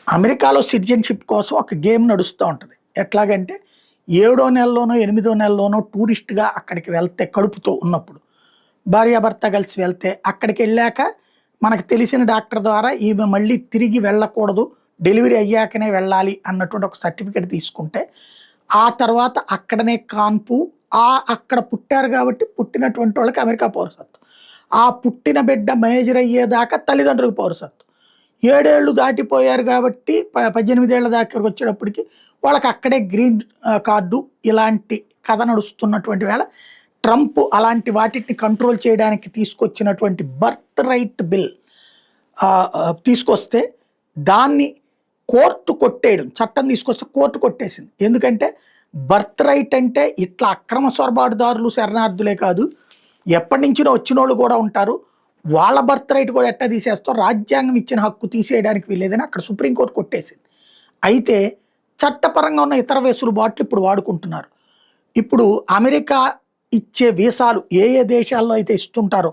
అమెరికాలో సిటిజన్షిప్ కోసం ఒక గేమ్ నడుస్తూ ఉంటుంది. ఎట్లాగంటే 7వ నెలలోనో 8వ నెలలోనో టూరిస్ట్‌గా అక్కడికి వెళ్తే కడుపుతో ఉన్నప్పుడు, భార్యాభర్త కలిసి వెళ్తే అక్కడికి వెళ్ళాక మనకు తెలిసిన డాక్టర్ ద్వారా ఈమె మళ్ళీ తిరిగి వెళ్ళకూడదు, డెలివరీ అయ్యాకనే వెళ్ళాలి అన్నటువంటి ఒక సర్టిఫికేట్ తీసుకుంటే, ఆ తర్వాత అక్కడనే కాన్పు అక్కడ పుట్టారు కాబట్టి పుట్టినటువంటి వాళ్ళకి అమెరికా పౌరసత్వం. ఆ పుట్టిన బిడ్డ మేజర్ అయ్యేదాకా తల్లిదండ్రులకు పౌరసత్వం. 7 ఏళ్ళు దాటిపోయారు కాబట్టి 18 ఏళ్ల దగ్గరకు వచ్చేటప్పటికి వాళ్ళకి అక్కడే గ్రీన్ కార్డు ఇలాంటి కథ నడుస్తున్నటువంటి వేళ ట్రంప్ అలాంటి వాటిని కంట్రోల్ చేయడానికి తీసుకొచ్చినటువంటి బర్త్ రైట్ బిల్ తీసుకొస్తే దాన్ని కోర్టు కొట్టేయడం, చట్టం తీసుకొస్తే కోర్టు కొట్టేసింది. ఎందుకంటే బర్త్ రైట్ అంటే ఇట్లా అక్రమ సొరబాటుదారులు శరణార్థులే కాదు, ఎప్పటి నుంచినో వచ్చిన వాళ్ళు కూడా ఉంటారు, వాళ్ళ బర్త్ రైట్ కూడా ఎట్టా తీసేస్తాం, రాజ్యాంగం ఇచ్చిన హక్కు తీసేయడానికి వీల్లేదని అక్కడ సుప్రీంకోర్టు కొట్టేసింది. అయితే చట్టపరంగా ఉన్న ఇతర వెసులుబాట్లు ఇప్పుడు వాడుకుంటున్నారు. ఇప్పుడు అమెరికా ఇచ్చే వీసాలు ఏ ఏ దేశాల్లో అయితే ఇస్తుంటారో,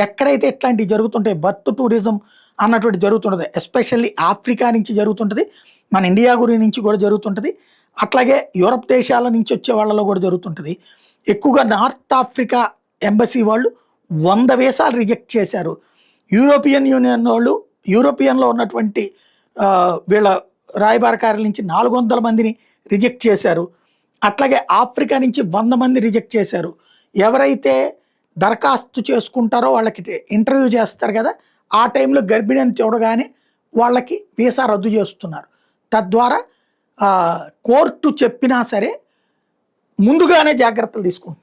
ఎక్కడైతే ఇట్లాంటివి జరుగుతుంటాయి, బర్త్ టూరిజం అన్నటువంటి జరుగుతుంటుంది, ఎస్పెషల్లీ ఆఫ్రికా నుంచి జరుగుతుంటుంది, మన ఇండియా గురి నుంచి కూడా జరుగుతుంటుంది, అట్లాగే యూరప్ దేశాల నుంచి వచ్చే వాళ్ళలో కూడా జరుగుతుంటుంది. ఎక్కువగా నార్త్ ఆఫ్రికా ఎంబసీ వాళ్ళు 100 వీసాలు రిజెక్ట్ చేశారు. యూరోపియన్ యూనియన్ వాళ్ళు యూరోపియన్లో ఉన్నటువంటి వీళ్ళ రాయబార కార్యాల నుంచి 400 మందిని రిజెక్ట్ చేశారు. అట్లాగే ఆఫ్రికా నుంచి 100 మంది రిజెక్ట్ చేశారు. ఎవరైతే దరఖాస్తు చేసుకుంటారో వాళ్ళకి ఇంటర్వ్యూ చేస్తారు కదా, ఆ టైంలో గర్భిణి అని చూడగానే వాళ్ళకి వీసా రద్దు చేస్తున్నారు. తద్వారా కోర్టు చెప్పినా సరే ముందుగానే జాగ్రత్తలు తీసుకుంటున్నారు.